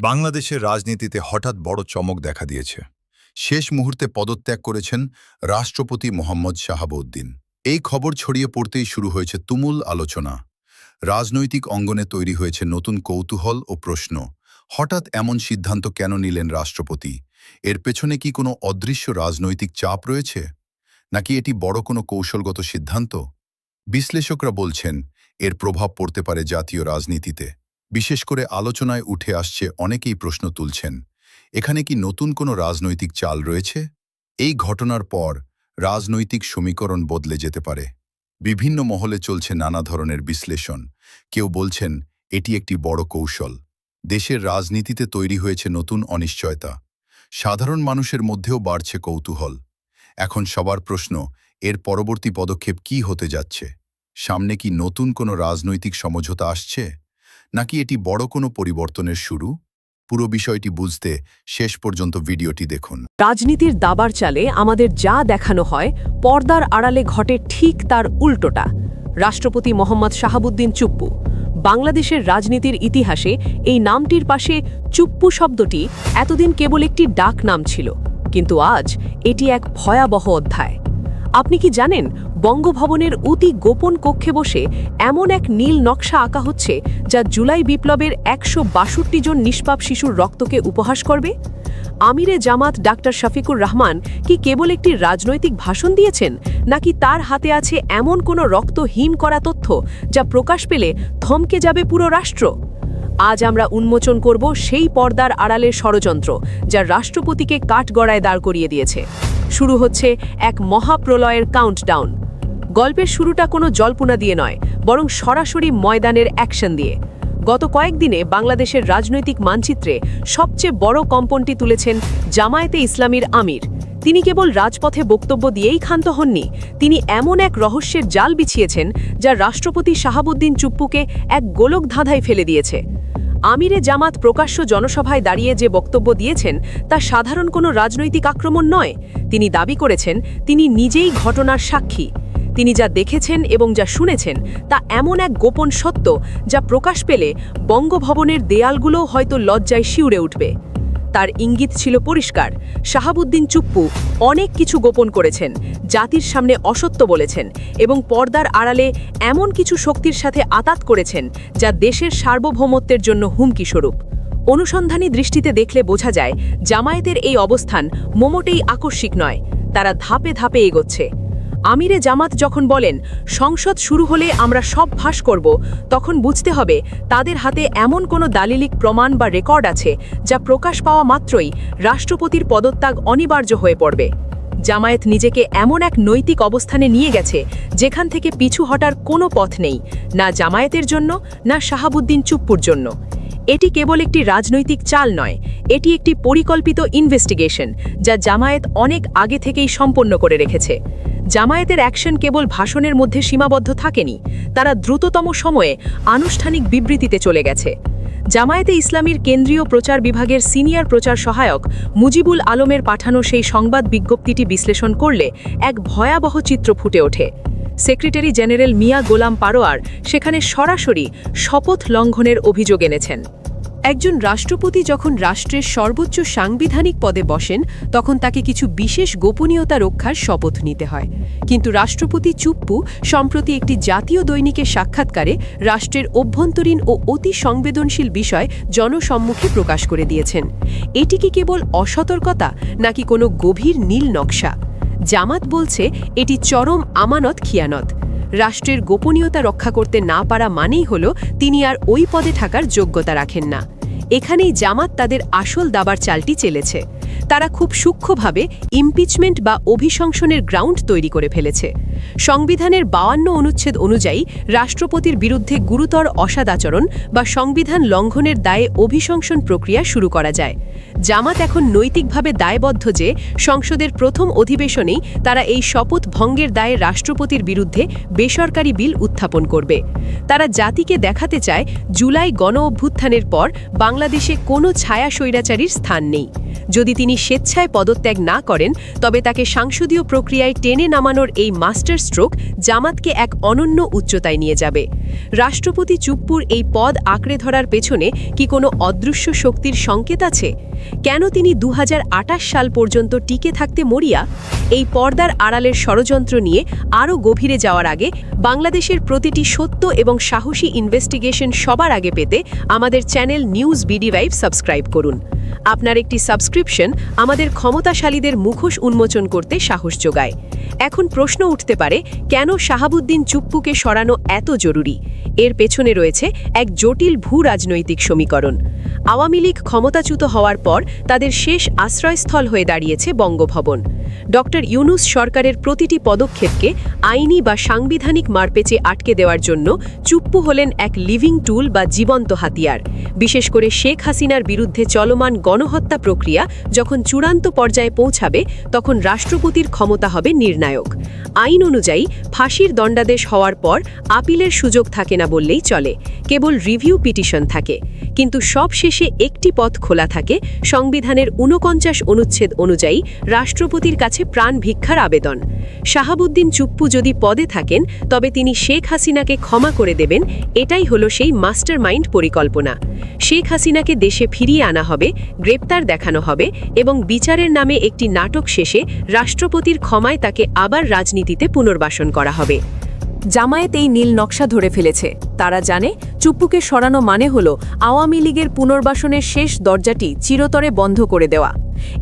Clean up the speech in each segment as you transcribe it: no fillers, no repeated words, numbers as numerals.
বাংলাদেশের রাজনীতিতে হঠাৎ বড় চমক দেখা দিয়েছে। শেষ মুহূর্তে পদত্যাগ করেছেন রাষ্ট্রপতি মোহাম্মদ শাহাবুদ্দিন। এই খবর ছড়িয়ে পড়তেই শুরু হয়েছে তুমুল আলোচনা। রাজনৈতিক অঙ্গনে তৈরি হয়েছে নতুন কৌতূহল ও প্রশ্ন। হঠাৎ এমন সিদ্ধান্ত কেন নিলেন রাষ্ট্রপতি? এর পেছনে কি কোনো অদৃশ্য রাজনৈতিক চাপ রয়েছে, নাকি এটি বড় কোনো কৌশলগত সিদ্ধান্ত? বিশ্লেষকরা বলছেন এর প্রভাব পড়তে পারে জাতীয় রাজনীতিতে। বিশেষ করে আলোচনায় উঠে আসছে, অনেকেই প্রশ্ন তুলছেন, এখানে কি নতুন কোনো রাজনৈতিক চাল রয়েছে? এই ঘটনার পর রাজনৈতিক সমীকরণ বদলে যেতে পারে। বিভিন্ন মহলে চলছে নানা ধরনের বিশ্লেষণ। কেউ বলছেন এটি একটি বড় কৌশল। দেশের রাজনীতিতে তৈরি হয়েছে নতুন অনিশ্চয়তা। সাধারণ মানুষের মধ্যেও বাড়ছে কৌতূহল। এখন সবার প্রশ্ন, এর পরবর্তী পদক্ষেপ কি হতে যাচ্ছে? সামনে কি নতুন কোনো রাজনৈতিক সমঝোতা আসছে, নাকি এটি বড় কোনো পরিবর্তনের শুরু? পুরো বিষয়টি বুঝতে শেষ পর্যন্ত ভিডিওটি দেখুন। রাজনীতির দাবার চালে আমাদের যা দেখানো হয়, পর্দার আড়ালে ঘটে ঠিক তার উল্টোটা। রাষ্ট্রপতি মোহাম্মদ শাহাবুদ্দিন চুপ্পু। বাংলাদেশের রাজনীতির ইতিহাসে এই নামটির পাশে চুপ্পু শব্দটি এতদিন কেবল একটি ডাক নাম ছিল, কিন্তু আজ এটি এক ভয়াবহ অধ্যায়। আপনি কি জানেন, বঙ্গভবনের অতি গোপন কক্ষে বসে এমন এক নীল নকশা আঁকা হচ্ছে যা জুলাই বিপ্লবের ১৬২ জন নিষ্পাপ শিশুর রক্তকে উপহাস করবে? আমিরে জামাত ডাক্তার শফিকুর রহমান কি কেবল একটি রাজনৈতিক ভাষণ দিয়েছেন, নাকি তার হাতে আছে এমন কোনো রক্তহীন করা তথ্য যা প্রকাশ পেলে থমকে যাবে পুরো রাষ্ট্র? আজ আমরা উন্মোচন করব সেই পর্দার আড়ালের ষড়যন্ত্র যা রাষ্ট্রপতিকে কাঠগড়ায় দাঁড় করিয়ে দিয়েছে। শুরু হচ্ছে এক মহাপ্রলয়ের কাউন্টডাউন। গল্পের শুরুটা কোনো জল্পনা দিয়ে নয়, বরং সরাসরি ময়দানের অ্যাকশন দিয়ে। গত কয়েকদিনে বাংলাদেশের রাজনৈতিক মানচিত্রে সবচেয়ে বড় কম্পনটি তুলেছেন জামায়াতে ইসলামীর আমির। তিনি কেবল রাজপথে বক্তব্য দিয়েই ক্ষান্ত হননি, তিনি এমন এক রহস্যের জাল বিছিয়েছেন যা রাষ্ট্রপতি শাহাবুদ্দিন চুপ্পুকে এক গোলক ধাঁধায় ফেলে দিয়েছে। আমিরে জামাত প্রকাশ্য জনসভায় দাঁড়িয়ে যে বক্তব্য দিয়েছেন তা সাধারণ কোনো রাজনৈতিক আক্রমণ নয়। তিনি দাবি করেছেন তিনি নিজেই ঘটনার সাক্ষী। তিনি যা দেখেছেন এবং যা শুনেছেন তা এমন এক গোপন সত্য যা প্রকাশ পেলে বঙ্গভবনের দেয়ালগুলোও হয়তো লজ্জায় শিউরে উঠবে। তার ইঙ্গিত ছিল পরিষ্কার, শাহাবুদ্দিন চুপ্পু অনেক কিছু গোপন করেছেন, জাতির সামনে অসত্য বলেছেন এবং পর্দার আড়ালে এমন কিছু শক্তির সাথে আতাত করেছেন যা দেশের সার্বভৌমত্বের জন্য হুমকি স্বরূপ। অনুসন্ধানী দৃষ্টিতে দেখলে বোঝা যায়, জামায়াতের এই অবস্থান মোটেই আকস্মিক নয়, তারা ধাপে ধাপে এগোচ্ছে। আমিরে জামাত যখন বলেন সংসদ শুরু হলে আমরা সব ফাঁস করব, তখন বুঝতে হবে তাদের হাতে এমন কোনো দালিলিক প্রমাণ বা রেকর্ড আছে যা প্রকাশ পাওয়া মাত্রই রাষ্ট্রপতির পদত্যাগ অনিবার্য হয়ে পড়বে। জামায়াত নিজেকে এমন এক নৈতিক অবস্থানে নিয়ে গেছে যেখান থেকে পিছু হটার কোনো পথ নেই, না জামায়াতের জন্য না শাহাবুদ্দিন চুপ্পুর জন্য। এটি কেবল একটি রাজনৈতিক চাল নয়, এটি একটি পরিকল্পিত ইনভেস্টিগেশন যা জামায়াত অনেক আগে থেকেই সম্পন্ন করে রেখেছে। জামায়াতের অ্যাকশন কেবল ভাষণের মধ্যে সীমাবদ্ধ থাকেনি, তারা দ্রুততম সময়ে আনুষ্ঠানিক বিবৃতিতে চলে গেছে। জামায়াতে ইসলামীর কেন্দ্রীয় প্রচার বিভাগের সিনিয়র প্রচার সহায়ক মুজিবুল আলমের পাঠানো সেই সংবাদ বিজ্ঞপ্তিটি বিশ্লেষণ করলে এক ভয়াবহ চিত্র ফুটে ওঠে। সেক্রেটারি জেনারেল মিয়া গোলাম পারোয়ার সেখানে সরাসরি শপথ লঙ্ঘনের অভিযোগ এনেছেন। একজন রাষ্ট্রপতি যখন রাষ্ট্রের সর্বোচ্চ সাংবিধানিক পদে বসেন, তখন তাকে কিছু বিশেষ গোপনীয়তা রক্ষার শপথ নিতে হয়। কিন্তু রাষ্ট্রপতি চুপ্পু সম্প্রতি একটি জাতীয় দৈনিকের সাক্ষাৎকারে রাষ্ট্রের অভ্যন্তরীণ ও অতি সংবেদনশীল বিষয় জনসম্মুখে প্রকাশ করে দিয়েছেন। এটি কি কেবল অসতর্কতা, নাকি কোনো গভীর নীল নকশা? জামাত বলছে এটি চরম আমানত খিয়ানত। রাষ্ট্রের গোপনীয়তা রক্ষা করতে না পারা মানেই হল তিনি আর ওই পদে থাকার যোগ্যতা রাখেন না। এখানেই জামাত তাদের আসল দাবার চালটি চেলেছে। তারা খুব সূক্ষ্মভাবে ইমপিচমেন্ট বা অভিশংসনের গ্রাউন্ড তৈরি করে ফেলেছে। সংবিধানের ৫২ অনুচ্ছেদ অনুযায়ী রাষ্ট্রপতির বিরুদ্ধে গুরুতর অসদাচরণ বা সংবিধান লঙ্ঘনের দায়ে অভিশংসন প্রক্রিয়া শুরু করা যায়। জামাত এখন নৈতিকভাবে দায়বদ্ধ যে সংসদের প্রথম অধিবেশনেই তারা এই শপথ ভঙ্গের দায়ে রাষ্ট্রপতির বিরুদ্ধে বেসরকারি বিল উত্থাপন করবে। তারা জাতিকে দেখাতে চায় জুলাই গণ অভ্যুত্থানের পর বাংলাদেশে কোনো ছায়া স্বৈরাচারীর স্থান নেই। যদি তিনি স্বেচ্ছায় পদত্যাগ না করেন তবে তাকে সংসদীয় প্রক্রিয়ায় টেনে নামানোর এই মাস্টার স্ট্রোক জামাতকে এক অনন্য উচ্চতায় নিয়ে যাবে। রাষ্ট্রপতি চুপ্পুর এই পদ আঁকড়ে ধরার পেছনে কি কোনো অদৃশ্য শক্তির সংকেত আছে? কেন তিনি 2028 সাল পর্যন্ত টিকে থাকতে মরিয়া? এই পর্দার আড়ালের ষড়যন্ত্র নিয়ে আরও গভীরে যাওয়ার আগে বাংলাদেশের প্রতিটি সত্য এবং সাহসী ইনভেস্টিগেশন সবার আগে পেতে আমাদের চ্যানেল নিউজ বিডি5 সাবস্ক্রাইব করুন। আপনার একটি সাবস্ক্রিপশন আমাদের ক্ষমতাশালীদের মুখোশ উন্মোচন করতে সাহস যোগায়। এখন প্রশ্ন উঠতে পারে, কেন শাহাবুদ্দিন চুপ্পুকে সরানো এত জরুরি? এর পেছনে রয়েছে এক জটিল ভূ-রাজনৈতিক সমীকরণ। আওয়ামী লীগ ক্ষমতাচ্যুত হওয়ার পর তাদের শেষ আশ্রয়স্থল হয়ে দাঁড়িয়েছে বঙ্গভবন। ডক্টর ইউনূস সরকারের প্রতিটি পদক্ষেপকে আইনি বা সাংবিধানিক মারপেচে আটকে দেওয়ার জন্য চুপ্পু হলেন এক লিভিং টুল বা জীবন্ত হাতিয়ার। বিশেষ করে শেখ হাসিনার বিরুদ্ধে চলমান গণহত্যা প্রক্রিয়া যখন চূড়ান্ত পর্যায়ে পৌঁছাবে তখন রাষ্ট্রপতির ক্ষমতা হবে নির্ণায়ক। আইন অনুযায়ী ফাঁসির দণ্ডাদেশ হওয়ার পর আপিলের সুযোগ থাকে না বললেই চলে, কেবল রিভিউ পিটিশন থাকে। কিন্তু সবশেষে একটি পথ খোলা থাকে, সংবিধানের 49 অনুচ্ছেদ অনুযায়ী রাষ্ট্রপতির কাছে প্রাণ ভিক্ষার আবেদন। শাহাবুদ্দিন চুপ্পু যদি পদে থাকেন তবে তিনি শেখ হাসিনাকে ক্ষমা করে দেবেন, এটাই হলো সেই মাস্টারমাইন্ড পরিকল্পনা। শেখ হাসিনাকে দেশে ফিরিয়ে আনা হবে, গ্রেপ্তার দেখানো হবে এবং বিচারের নামে একটি নাটক শেষে রাষ্ট্রপতির ক্ষমায় তাকে আবার রাজনীতিতে পুনর্বাসন করা হবে। জামায়াত এই নীল নকশা ধরে ফেলেছে। তারা জানে চুপ্পুকে সরানো মানে হলো আওয়ামী লীগের পুনর্বাসনের শেষ দরজাটি চিরতরে বন্ধ করে দেওয়া।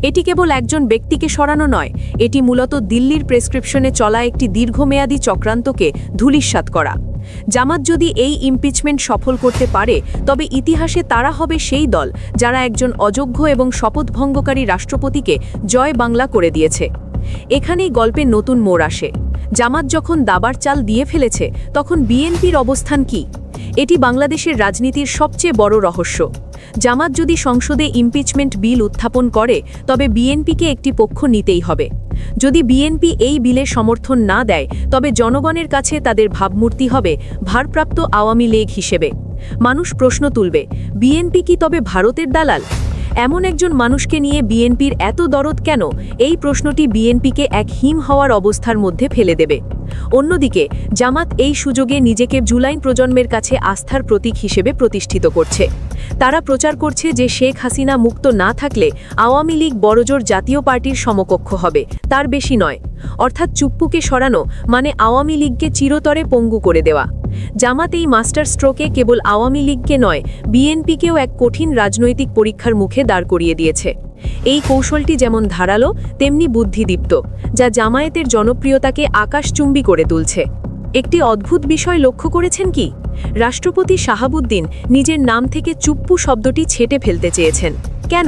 এটি কেবল একজন ব্যক্তিকে সরানো নয়, এটি মূলত দিল্লির প্রেসক্রিপশনে চলা একটি দীর্ঘমেয়াদী চক্রান্তকে ধূলিসাৎ করা। জামাত যদি এই ইমপিচমেন্ট সফল করতে পারে তবে ইতিহাসে তারা হবে সেই দল যারা একজন অযোগ্য এবং শপথভঙ্গকারী রাষ্ট্রপতিকে জয় বাংলা করে দিয়েছে। এখানেই গল্পে নতুন মোড় আসে। জামাত যখন দাবার চাল দিয়ে ফেলেছে তখন বিএনপির অবস্থান কি? এটি বাংলাদেশের রাজনীতির সবচেয়ে বড় রহস্য। জামাত যদি সংসদে ইমপিচমেন্ট বিল উত্থাপন করে তবে বিএনপিকে একটি পক্ষ নিতেই হবে। যদি বিএনপি এই বিলে সমর্থন না দেয় তবে জনগণের কাছে তাদের ভাবমূর্তি হবে ভারপ্রাপ্ত আওয়ামী লীগ হিসেবে। মানুষ প্রশ্ন তুলবে, বিএনপি কি তবে ভারতের দালাল? এমন একজন মানুষকে নিয়ে বিএনপির এত দরদ কেন? এই প্রশ্নটি বিএনপিকে এক হিম হওয়ার অবস্থার মধ্যে ফেলে দেবে। অন্যদিকে জামাত এই সুযোগে নিজেকে জুলাইন প্রজন্মের কাছে আস্থার প্রতীক হিসেবে প্রতিষ্ঠিত করছে। তারা প্রচার করছে যে শেখ হাসিনা মুক্ত না থাকলে আওয়ামী লীগ বড়জোর জাতীয় পার্টির সমকক্ষ হবে, তার বেশি নয়। অর্থাৎ চুপ্পুকে সরানো মানে আওয়ামী লীগকে চিরতরে পঙ্গু করে দেওয়া। জামাত এই মাস্টার স্ট্রোকে কেবল আওয়ামী লীগকে নয়, বিএনপিকেও এক কঠিন রাজনৈতিক পরীক্ষার মুখে দাঁড় করিয়ে দিয়েছে। এই কৌশলটি যেমন ধারালো তেমনি বুদ্ধিদীপ্ত, যা জামায়াতের জনপ্রিয়তাকে আকাশচুম্বী করে তুলছে। একটি অদ্ভুত বিষয় লক্ষ্য করেছেন কি? রাষ্ট্রপতি শাহাবুদ্দিন নিজের নাম থেকে চুপ্পু শব্দটি ছেঁটে ফেলতে চেয়েছেন। কেন?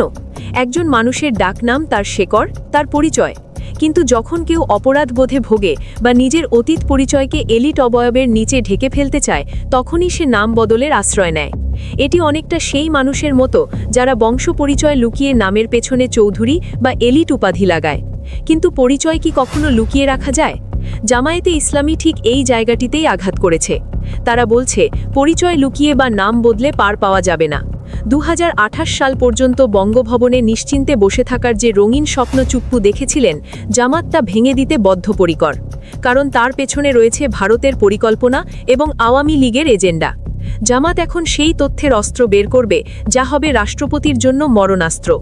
একজন মানুষের ডাকনাম তার শেকড়, তার পরিচয়। কিন্তু যখন কেউ অপরাধবোধে ভোগে বা নিজের অতীত পরিচয়কে এলিট অবয়বের নিচে ঢেকে ফেলতে চায় তখনই সে নাম বদলের আশ্রয় নেয়। এটি অনেকটা সেই মানুষের মতো যারা বংশ পরিচয় লুকিয়ে নামের পেছনে চৌধুরী বা এলিট উপাধি লাগায়। কিন্তু পরিচয় কি কখনো লুকিয়ে রাখা যায়? জামায়াতে ইসলামী ঠিক এই জায়গাটিতেই আঘাত করেছে। তারা বলছে পরিচয় লুকিয়ে বা নাম বদলে পার পাওয়া যাবে না। 2028 সাল পর্যন্ত বঙ্গভবনে নিশ্চিন্তে বসে থাকার যে রঙিন স্বপ্ন চুপ্পু দেখেছিলেন, জামাত তা ভেঙে দিতে বদ্ধপরিকর। কারণ তার পেছনে রয়েছে ভারতের পরিকল্পনা এবং আওয়ামী লীগের এজেন্ডা। জামাত এখন সেই তথ্যের অস্ত্র বের করবে যা হবে রাষ্ট্রপতির জন্য মরণাস্ত্র।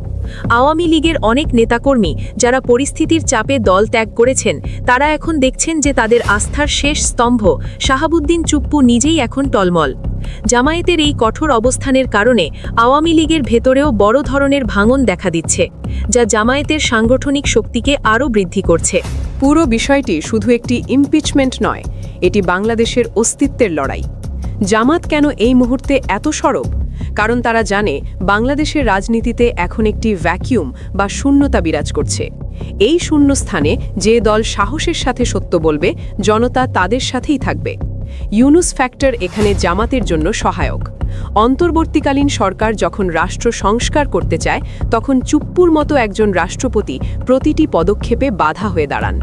আওয়ামী লীগের অনেক নেতাকর্মী যারা পরিস্থিতির চাপে দল ত্যাগ করেছেন, তারা এখন দেখছেন যে তাদের আস্থার শেষ স্তম্ভ শাহাবুদ্দিন চুপ্পু নিজেই এখন টলমল। জামায়াতের এই কঠোর অবস্থানের কারণে আওয়ামী লীগের ভেতরেও বড় ধরনের ভাঙন দেখা দিচ্ছে, যা জামায়াতের সাংগঠনিক শক্তিকে আরও বৃদ্ধি করছে। পুরো বিষয়টি শুধু একটি ইমপিচমেন্ট নয়, এটি বাংলাদেশের অস্তিত্বের লড়াই। জামাত কেন এই মুহূর্তে এত সরব? কারণ তারা জানে বাংলাদেশের রাজনীতিতে এখন একটি ভ্যাকিউম বা শূন্যতা বিরাজ করছে। এই শূন্যস্থানে যে দল সাহসের সাথে সত্য বলবে, জনতা তাদের সাথেই থাকবে। ইউনুস ফ্যাক্টর এখানে জামাতের জন্য সহায়ক। অন্তর্বর্তীকালীন সরকার যখন রাষ্ট্র সংস্কার করতে চায় তখন চুপ্পুর মতো একজন রাষ্ট্রপতি প্রতিটি পদক্ষেপে বাধা হয়ে দাঁড়ান।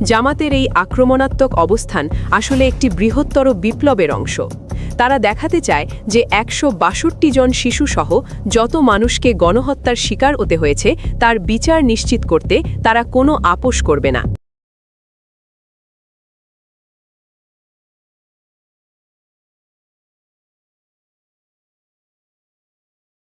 জামাতের এই আক্রমণাত্মক অবস্থান আসলে একটি বৃহত্তর বিপ্লবের অংশ। তারা দেখাতে চায় যে ১৬২ জন শিশুসহ যত মানুষকে গণহত্যার শিকার হতে হয়েছে তার বিচার নিশ্চিত করতে তারা কোনো আপোষ করবে না।